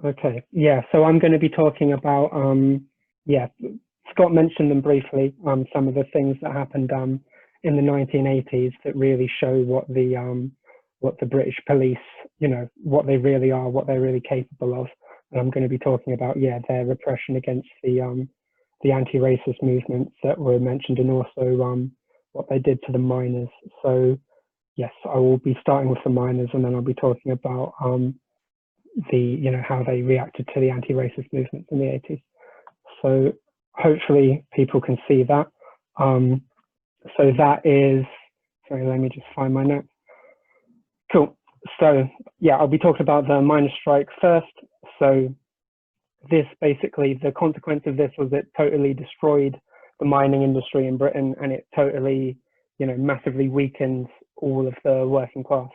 Okay, yeah, so I'm going to be talking about, yeah, Scott mentioned them briefly, some of the things that happened in the 1980s that really show what the British police, you know, what they really are, what they're really capable of. And I'm going to be talking about, yeah, their repression against the anti-racist movements that were mentioned, and also what they did to the miners. So yes, I will be starting with the miners, and then I'll be talking about you know, how they reacted to the anti-racist movements in the 80s. So hopefully people can see that. So that is, sorry, let me just find my notes. Cool. So yeah, I'll be talking about the miners' strike first. So this basically, the consequence of this was it totally destroyed the mining industry in Britain, and it totally, you know, massively weakened all of the working class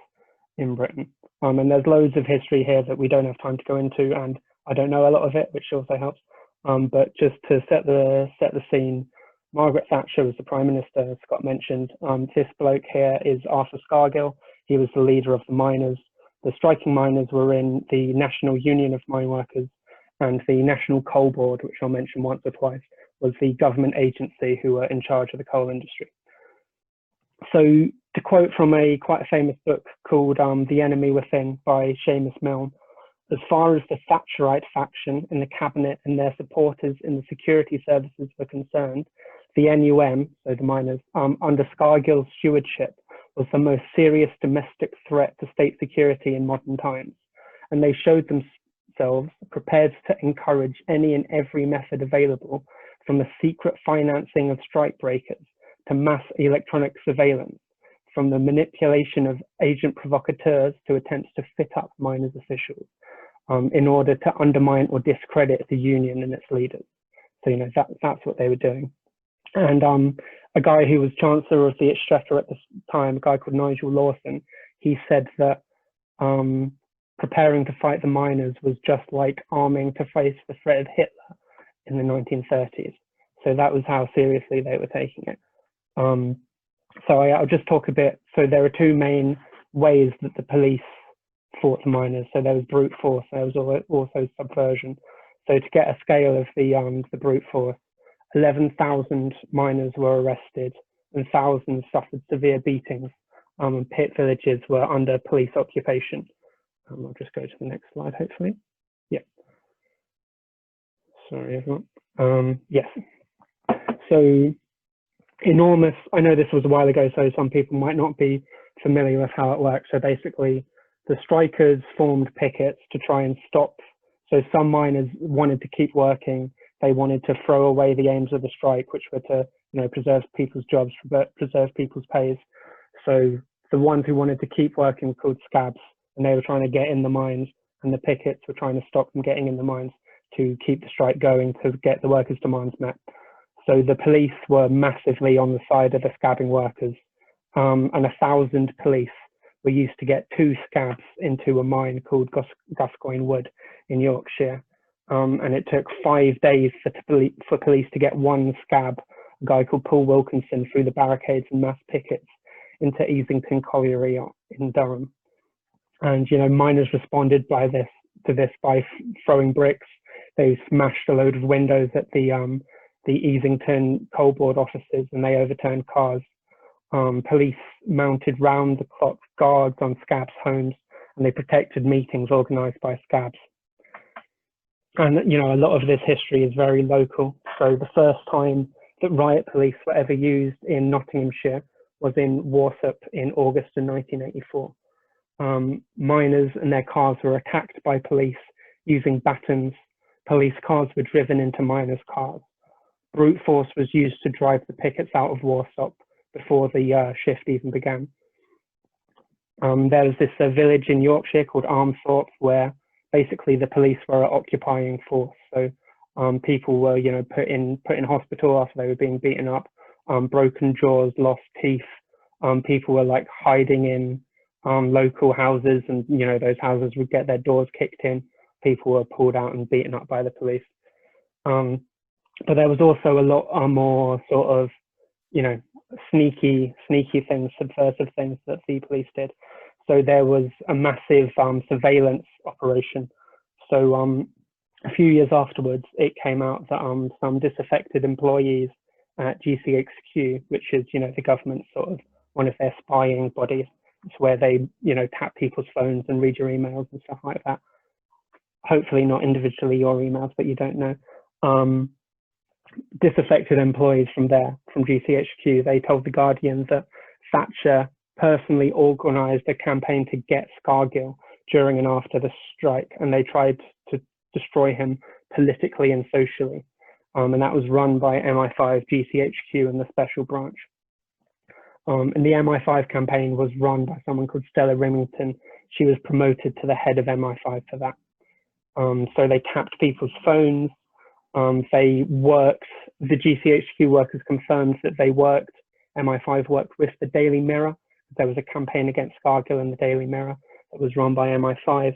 in Britain. And there's loads of history here that we don't have time to go into, and I don't know a lot of it, which also helps. But just to set the scene, Margaret Thatcher was the Prime Minister, as Scott mentioned. This bloke here is Arthur Scargill. He was the leader of the miners. The striking miners were in the National Union of Mine Workers, and the National Coal Board, which I'll mention once or twice, was the government agency who were in charge of the coal industry. So to quote from quite a famous book called The Enemy Within by Seamus Milne, as far as the Thatcherite faction in the cabinet and their supporters in the security services were concerned, the NUM, so the miners, under Scargill's stewardship, was the most serious domestic threat to state security in modern times. And they showed themselves prepared to encourage any and every method available, from the secret financing of strikebreakers to mass electronic surveillance, from the manipulation of agent provocateurs to attempts to fit up miners' officials in order to undermine or discredit the union and its leaders. So, you know, that's what they were doing. And a guy who was Chancellor of the Exchequer at the time, a guy called Nigel Lawson, he said that preparing to fight the miners was just like arming to face the threat of Hitler in the 1930s. So that was how seriously they were taking it. So I'll just talk a bit. So there are two main ways that the police fought the miners. So there was brute force, there was also subversion. So to get a scale of the brute force, 11,000 miners were arrested and thousands suffered severe beatings, and pit villages were under police occupation. I'll just go to the next slide, hopefully. Yeah. Sorry, everyone. Yes. So enormous, I know this was a while ago, so some people might not be familiar with how it works. So basically, the strikers formed pickets to try and stop. So some miners wanted to keep working. They wanted to throw away the aims of the strike, which were to, you know, preserve people's jobs, preserve people's pays. So the ones who wanted to keep working were called scabs, and they were trying to get in the mines, and the pickets were trying to stop them getting in the mines to keep the strike going, to get the workers' demands met. So the police were massively on the side of the scabbing workers, and 1,000 police were used to get 2 scabs into a mine called Gascoigne Wood in Yorkshire. And it took 5 days for police to get 1 scab, a guy called Paul Wilkinson, through the barricades and mass pickets into Easington Colliery in Durham. And, you know, miners responded to this by throwing bricks. They smashed a load of windows at the Easington Coal Board offices, and they overturned cars. Police mounted round-the-clock guards on scabs' homes, and they protected meetings organised by scabs. And, you know, a lot of this history is very local. So the first time that riot police were ever used in Nottinghamshire was in Warsop in August of 1984. Miners and their cars were attacked by police using batons. Police cars were driven into miners' cars. Brute force was used to drive the pickets out of Warsop before the shift even began. There was this village in Yorkshire called Armthorpe, where basically the police were an occupying force. So people were, you know, put in hospital after they were being beaten up, broken jaws, lost teeth. People were like hiding in local houses, and, you know, those houses would get their doors kicked in. People were pulled out and beaten up by the police. But there was also a lot more sort of, you know, sneaky things, subversive things that the police did. So there was a massive surveillance operation. So a few years afterwards, it came out that some disaffected employees at GCHQ, which is, the government's sort of one of their spying bodies, it's where they, tap people's phones and read your emails and stuff like that. Hopefully not individually your emails, but you don't know. Disaffected employees from GCHQ, they told The Guardian that Thatcher personally organised a campaign to get Scargill during and after the strike, and they tried to destroy him politically and socially. And that was run by MI5, GCHQ, and the Special Branch. And the MI5 campaign was run by someone called Stella Rimington. She was promoted to the head of MI5 for that. So they tapped people's phones. They worked, the GCHQ workers confirmed that MI5 worked with the Daily Mirror. There was a campaign against Scargill in the Daily Mirror that was run by MI5.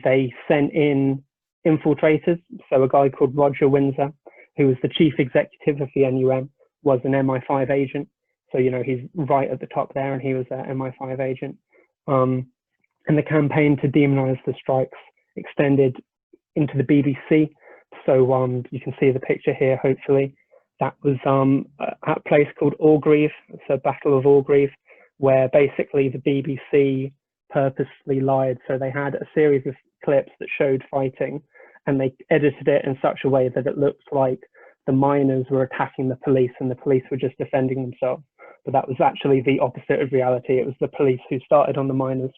They sent in infiltrators. So a guy called Roger Windsor, who was the chief executive of the NUM, was an MI5 agent. So, he's right at the top there, and he was an MI5 agent. And the campaign to demonize the strikes extended into the BBC. So you can see the picture here, hopefully. That was at a place called Orgreave. It's a Battle of Orgreave, where basically the BBC purposely lied. So they had a series of clips that showed fighting, and they edited it in such a way that it looked like the miners were attacking the police and the police were just defending themselves. But that was actually the opposite of reality. It was the police who started on the miners.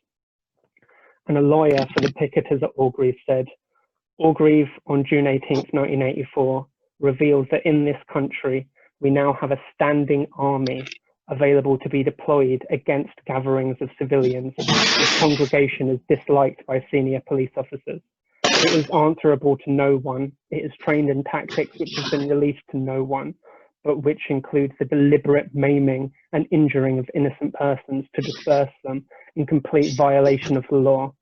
And a lawyer for the picketers at Orgreave said, Orgreave on June 18th, 1984, reveals that in this country, we now have a standing army available to be deployed against gatherings of civilians whose congregation is disliked by senior police officers. It is answerable to no one. It is trained in tactics which have been released to no one, but which includes the deliberate maiming and injuring of innocent persons to disperse them in complete violation of the law.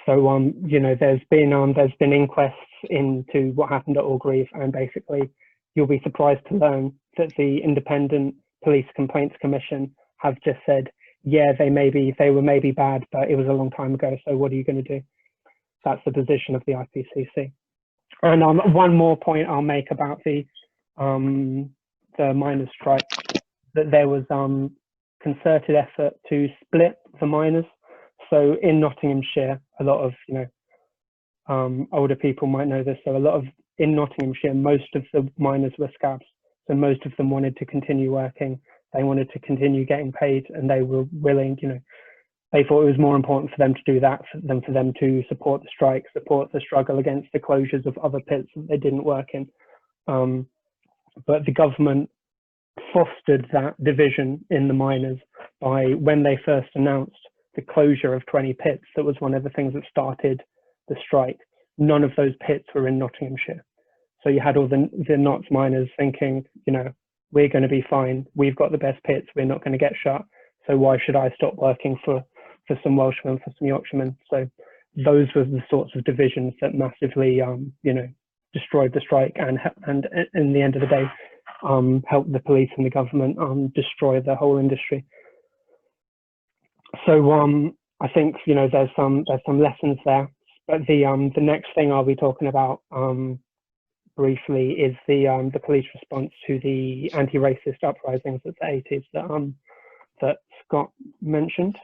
So, there's been inquests into what happened at Orgreave, and basically you'll be surprised to learn that the Independent Police Complaints Commission have just said, yeah, they were maybe bad, but it was a long time ago. So what are you going to do? That's the position of the IPCC. And one more point I'll make about the miners' strike, that there was concerted effort to split the miners. So in Nottinghamshire, a lot of older people might know this. So in Nottinghamshire, most of the miners were scabs. So most of them wanted to continue working. They wanted to continue getting paid, and they were willing. They thought it was more important for them to do that than for them to support the strike, support the struggle against the closures of other pits that they didn't work in. But the government fostered that division in the miners by, when they first announced the closure of 20 pits, that was one of the things that started the strike. None of those pits were in Nottinghamshire. So you had all the Notts miners thinking, we're going to be fine. We've got the best pits. We're not going to get shut. So why should I stop working for some Welshmen, for some Yorkshiremen? So those were the sorts of divisions that massively, destroyed the strike, and in the end of the day, helped the police and the government destroy the whole industry. So I think there's some lessons there. But the next thing I'll be talking about briefly is the police response to the anti-racist uprisings of the 80s that Scott mentioned.